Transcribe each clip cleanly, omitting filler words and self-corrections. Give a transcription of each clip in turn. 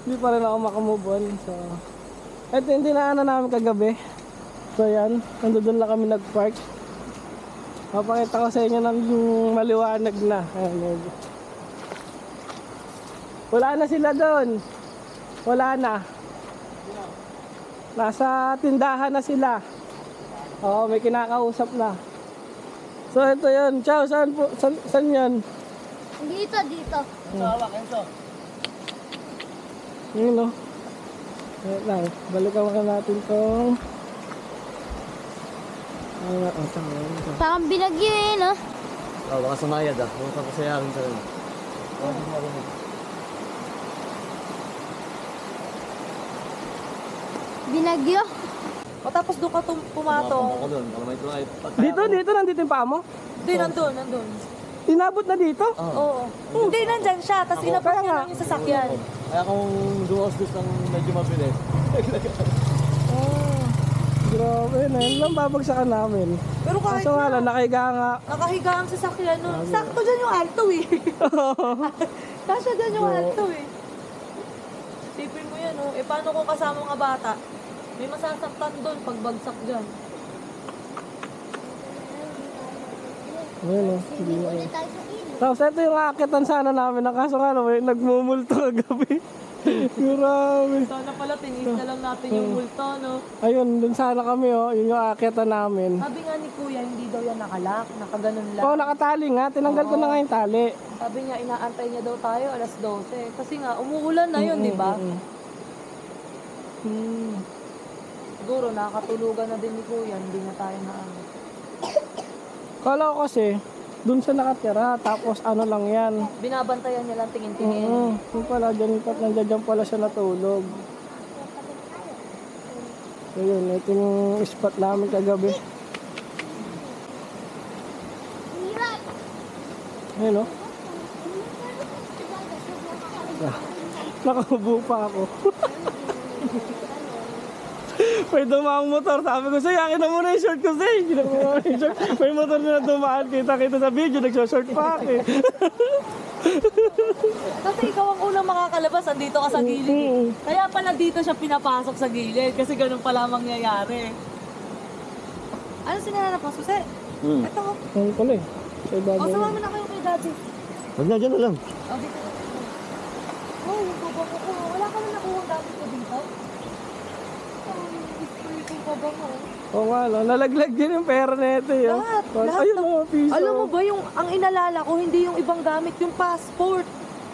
Hindi pa rin ako makamove on. So, ito yung dinaanan namin kagabi. So yan, nandun lang kami nag-park. Papakita ko sa inyo ng maliwanag na. Ayan, wala na sila doon. Wala na. Nasa tindahan na sila. Oo, may kinakausap na. So ito yun. Ciao, saan yan? Dito, dito. Yun o. Wait lang. Balikan muna natin itong... Parang binagyo eh, no? Baka sumayad ah. Baka pasayarin sa rin. Binagyo? O tapos doon ka pumatong. Ako doon. Dito, nandito yung paa mo? Hindi, nandun. Inabot na dito? Oo. Hindi, nandyan siya. Tapos inabot kaya niya nga. lang yung sasakyan. Kaya kung duwas ng medyo mabilis. Grabe, na yun lang babagsakan namin. Pero kahit Kaso nga lang, nakahiga nga. nakahiga ang sasakyan nun. Sakto dyan yung alto eh. Kasya dyan yung alto eh. Tipin mo yan oh. Eh paano kung kasama mga bata? May masasaktan doon pag bagsak dyan. Ayun o, hindi nga yun. Tapos ito yung aakitan sana namin. Kaso nga naman, nagmumulto kagabi. Grabe. Sana pala tinis na lang natin yung multo no. Ayun, dun sana kami o. Yun yung aakitan namin. Sabi nga ni kuya, hindi daw yan nakalak. Nakaganon lang. Oo, nakatali nga. Tinanggal ko na nga yung tali. Sabi niya, inaantay niya daw tayo alas 12. Kasi nga, umuulan na yun, di ba? Siguro, nakakatulugan na din ni kuya, hindi na tayo na ano. Kala ko kasi, dun sa nakatira. Tapos ano lang yan. Binabantayan niya lang tingin-tingin. Yung pala, nandiyan pala siya natulog. So yun, ito yung spot namin kagabi. Ayun o. Nakaubo pa ako. May dumaang motor. Sabi ko sa'yo, akin na muna yung short ko sa'yo. Ginawa yung short. May motor na dumaan. Kita sa video, nagsashort pa ako eh. Kasi ikaw ang unang makakalabas, andito ka sa gilid. Eh. Kaya pala dito siya pinapasok sa gilid. Kasi ganun pala mangyayari. Ano sinanap mo, Susi? Ito ko. Ano pala eh. Sa ibabaw. O, sumama na kayo kay Daddy. Huwag na, dyan na lang. O, dito. Oh, yung babago ko. Wala ka na nakuha dati ko dito? Oo nga, no? Nalaglag din yung pera na ito yun. Lahat Ayun ng- o, piso. Alam mo ba, ang inalala ko, hindi yung ibang gamit, yung passport.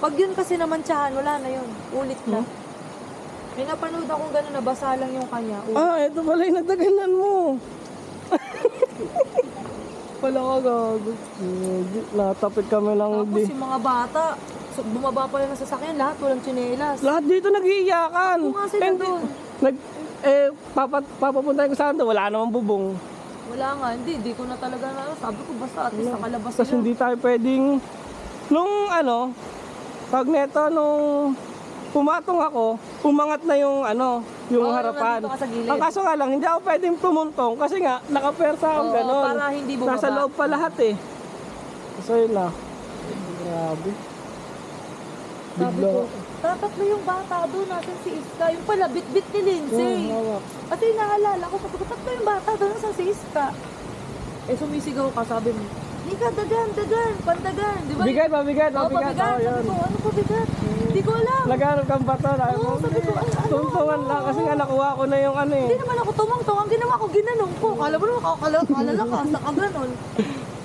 Pag yun kasi namantsahan, wala na yun. Ulit na. May napanood akong gano'n, nabasa lang yung kanya. Ito pala yung nadaganan mo. Pala ka gago. Natapit kami lang Tapos yung mga bata, bumaba pala ng sasakyan, lahat walang tsinelas. Lahat dito nag-iiyakan. Ako nga sila doon. Papapuntahin ko saan doon, wala namang bubong. Wala nga, hindi ko na talaga na. Sabi ko basta at least nakalabas Tapos sila. hindi tayo pwedeng, pag neto, nung pumatong ako, umangat na yung yung harapan. nandito ka sa gilid. Ang kaso nga lang, hindi ako pwedeng tumuntong kasi nga, nakapersa akong Oo, gano'n. para hindi bumaba. Nasa loob pa lahat eh. So yun na. Grabe. Sabi ko, tatatlo yung bata doon, natin si Iska. Yung pala, bit-bit ni Lindsay. Hawak. Kasi naalala ko, sabi ko, tatlo yung bata doon, nasan si Iska? Eh, sumisigaw ka, sabi mo, Nika, dagan, pandagan. Di ba? Bigat, mabigat, Oo, mabigat. pabigat. Sabi ko, ano pabigat? Hindi ko alam. Naghanap kang bato. Oo, sabi ko, Tuntungan lang kasi nga nakuha ko na yung Hindi naman ako tumangtong. Ang ginawa ko, ginanong ko. Kala mo naman, kalalakas, nakaganon.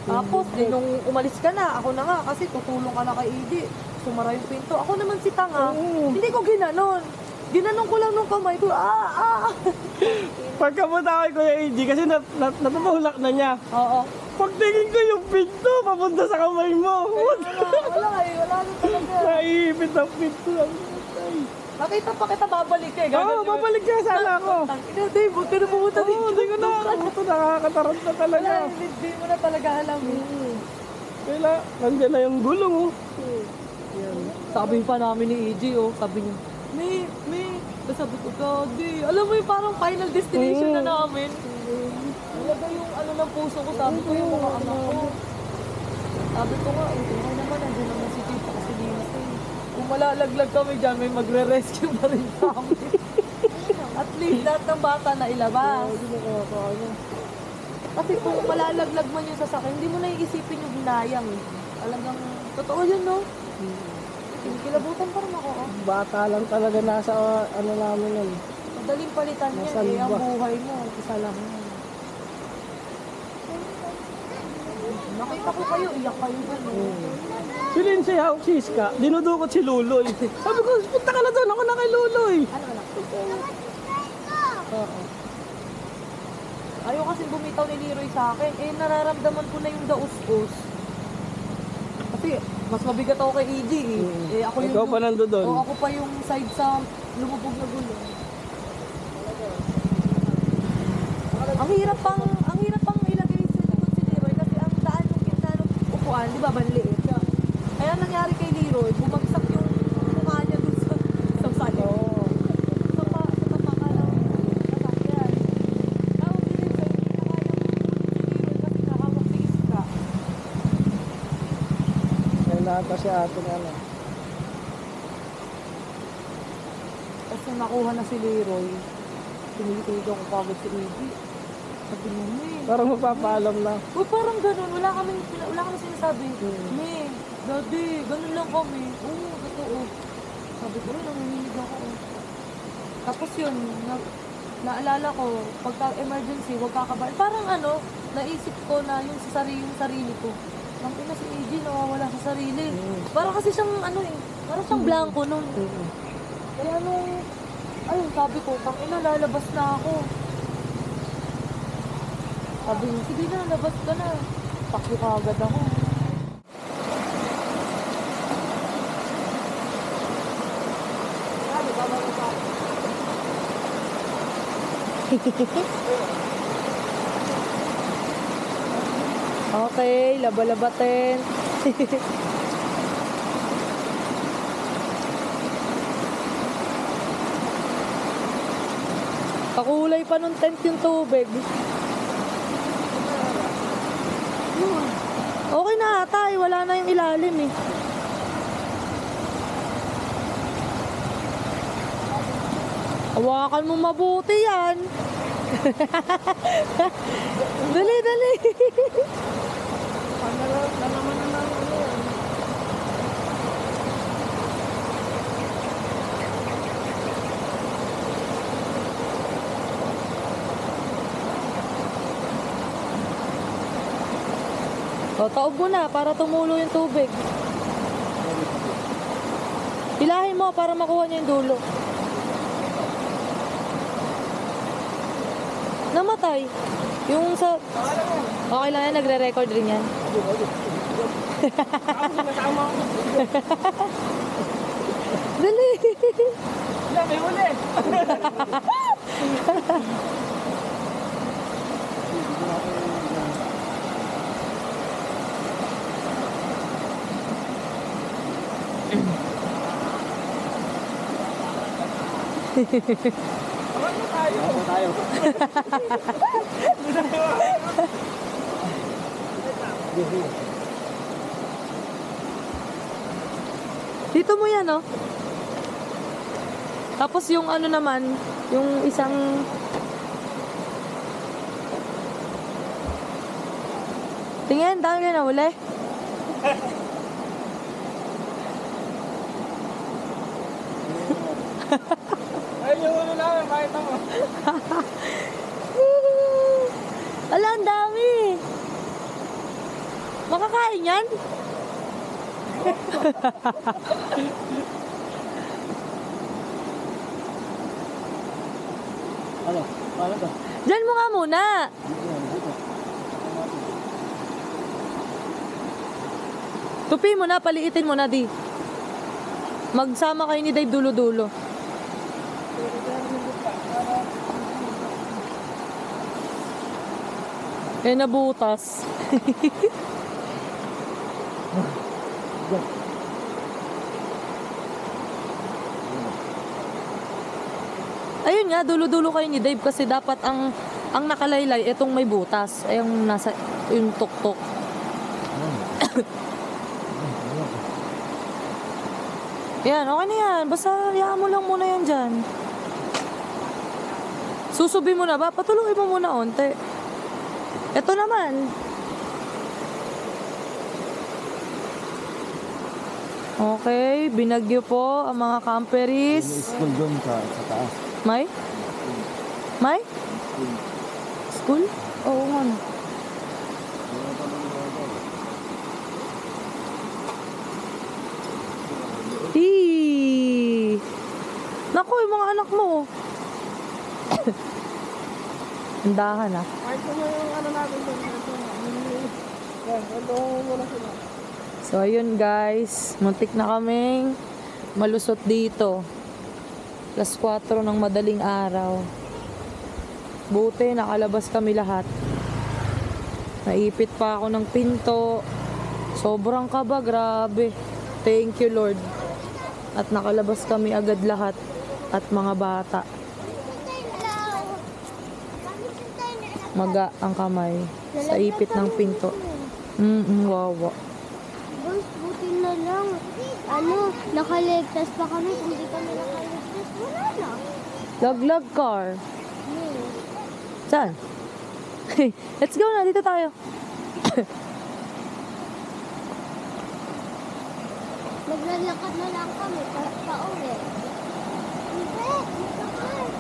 Tapos, nung umalis ka na, ako na nga, kasi tutulong ka na kay Edie. Sumara yung pinto. Ako naman si Tanga, hindi ko ginanon. Ginanong ko lang nung kamay ko, Pagkapunta ko kay Kuya AJ kasi natutulak na niya. Oo. Pagtingin ko yung pinto, papunta sa kamay mo. Wala na talaga. Naiipit ang pinto. Nakita pa kita, babalik ka eh. Oo, babalik ka sana ako. Dave, huwag ka na pumunta dito. Oo, hindi ko na. Ito, nakakatarot na talaga. Wala, hindi mo na talaga alam. Kaya, nandiyan na yung gulong. Sabi pa namin ni EJ, sabi niya, May, sabi ko, Daddy, alam mo yung parang final destination na namin. Talaga yung ng puso ko, sabi ko yung mga anak ko. Sabi ko nga, okay naman, nandiyan naman si Tito kasi Lindsay. malalaglag kami dyan, may magre-rescue na rin sa amin. At least lahat ng bata na ilabas. Hindi mo kaya Kasi kung malalaglag man yung sasakyan, hindi mo na iisipin yung hinayang. Eh. Talagang, totoo yun, no? Kinikilabutan pa rin ako, oh. Bata lang talaga nasa ano namin nun. Madaling palitan yan, Nasa eh. Ang liba. buhay mo, isa lang yan. Nakita ko kayo, iyak kayo dyan, eh. Si Lindsay Hawk Siska, dinudukot si Luloy. Sabi ko, punta ka na doon, ako na kay Luloy. Ano, anak? Oo. Ayaw kasi bumitaw ni Leroy sa akin. Eh, nararamdaman ko na yung daus-us. Kasi, mas mabigat ako kay EJ, eh. Eh, ako yung... Ikaw pa nando doon. Oo, ako pa yung side sa lumubog na gulo. Ang hirap pang ilagay sa likod si Leroy kasi ang daan ng gitna ng upuan, di ba, banliit. Kaya nangyari kay Leroy, bumagsak yung mukha niya dun sa sali. Oo. Sa tapaka ng sasakyan. Tawag din sa hindi na kaya si Leroy kasi nakahawak si Iska. Kaya lahat kasi ating ano. Tapos nung nakuha na si Leroy, tinitigan ko kagad si Iggy. Sabi mo, me. Parang magpapaalam na. O parang ganun, wala kami sinasabi. Me, daddy, ganun lang kami. Oo, totoo. Sabi ko rin, nanginginig ako. Tapos yun, naalala ko, pagka emergency, huwag kakabahan. Parang ano, naisip ko na yung sarili ko. Ang ina si Iggy, nawawala sa sarili. Parang kasi siyang ano eh, parang siyang blanco nun. Kaya nung, ayun, sabi ko, pang ina, lalabas na ako. Sabi niya, sige na, labas ka na. Takbo ka agad ako. Okay, laba-labatin. Pakulay pa nung tent yung tubig. Okay na ata, eh. Wala na yung ilalim eh. Hawakan mo mabuti yan. Dali, dali. O, taob mo na para tumulo yung tubig. Hilahin mo para makuha niya yung dulo. Namatay. Yung sa... Okay lang yan, nagre-record rin yan. Dali. May huli. Tayo. Dito mo yan, oh. Tapos yung ano naman, yung isang... Tingin, dahil ka na uli. Ayun yung ulo namin, makita mo. Ala, ang dami. Makakain yan? Ano? Paano to? Diyan mo nga muna. Tupi mo na, paliitin mo na, di. Magsama kayo ni Dave dulo-dulo. Eh, nabutas. Ayun nga, dulo-dulo kayo ni Dave kasi dapat ang nakalaylay, itong may butas. Ay, yung nasa, yung tuktok. Yan, okay na yan. Basta hayaan mo lang muna yan dyan. Susubi mo na ba? Patulungin mo muna onte. Ito naman. Okay, binagyo po ang mga camperies. School doon sa taas. May? May? School? Oo nga. No. Eee! Naku, yung mga anak mo. Handahan ah. Kahit kung yung ano natin doon. Ito muna sila. So ayun guys, muntik na kaming malusot dito. Alas 4 ng madaling araw. Buti nakalabas kami lahat. Naipit pa ako ng pinto. Sobrang kaba, grabe. Thank you Lord. At nakalabas kami agad lahat at mga bata. Maga ang kamay sa ipit ng pinto. Wawa. Boss, buti na lang. Ano, nakaligtas pa kami. Kung di kami nakaligtas, wala na. Laglag car. Saan? Let's go na, dito tayo. Naglalakad na lang kami pa-uwi. Hindi,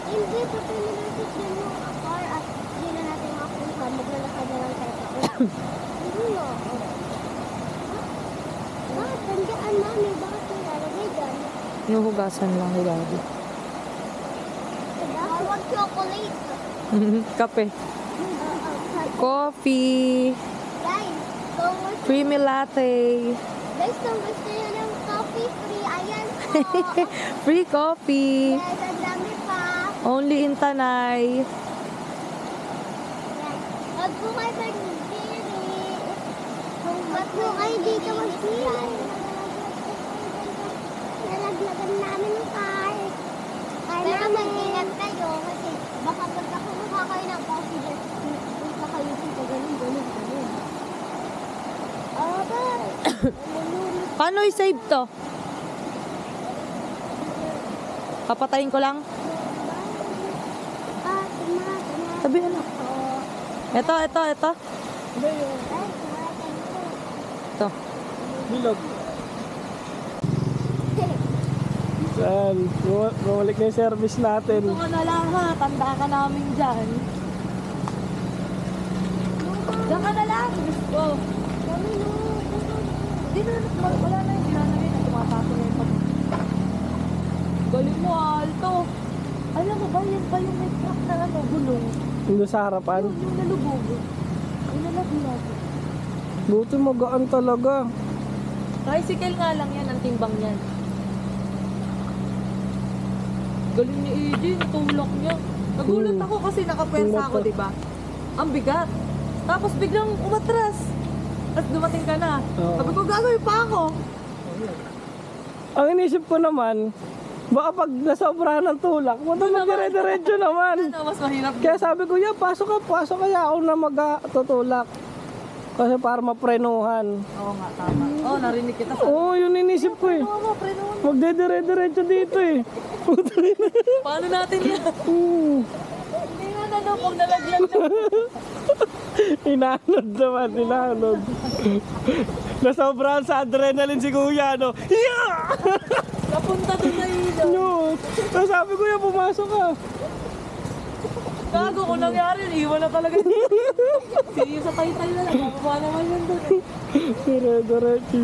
hindi, papili natin dyan yung car at hindi na natin makakuha. Maglalakad na lang tayo pa-uwi. Hindi na. Bakit? Tandaan namin. Bakit nilalagay dyan? Inuhugasan lang ni Daddy. Bawag chocolate. Kape. Coffee. Guys, kung gusto, Creamy latte. guys, kung gusto nyo ng coffee free, ayan po. Free coffee. Yes, ang dami pa. Only in Tanay. Yes. Huwag po kayo mag-diri. Huwag po kayo dito mag-diri. Nalaglagan namin ng car. Pero mag-ingat kayo kasi baka pagka kumuha kayo ng coffee dyan, punta kayo dito, ganun. Paano i-save to? Papatayin ko lang. Sabi na. Ito. Hindi yung Ito. bilog. Saan? Bumalik na yung service natin. Ito ka na lang ha. Tanda ka namin dyan. Diyan ka na lang. Gusto. Hindi na. Wala na. Hindi na rin. Tumatapon na yung pag... Galing mo, Alto. Alam mo ba, yan ba yung may truck na ano, gulong? Doon sa harapan. Yung nalubog. Yung nalaglag. Buti magaan talaga. Tricycle nga lang yan, ang timbang yan. Galing ni AJ, natulak niya. Nagulat ako kasi nakapwersa ako, di ba? Ang bigat. Tapos biglang umatras. Tapos dumating ka na. Oo. Sabi ko, gagawin pa ako. Ang inisip ko naman, baka pag nasobrahan ng tulak, wala magdire-diretso naman. Ano, mas mahirap. Kaya sabi ko, ya, pasok kaya ako na magtutulak. Kasi para maprenuhan. Oo nga, tama. Oo, narinig kita. Oo, yun inisip ko eh. Oo, prenuhan. Magdidire-diretso dito eh. Paano natin yan? Hindi nga na pag nalaglag na. Inanod naman, inanod. Nasobrahan sa adrenaline si Kuya, no? Yeah! Napunta doon na ilaw. No. So sabi ko, ya, pumasok ka. Gago, kung nangyari, iwan na talaga. Sige, sa tay-tay na lang. Mababa naman yan doon eh. Dire-diretso.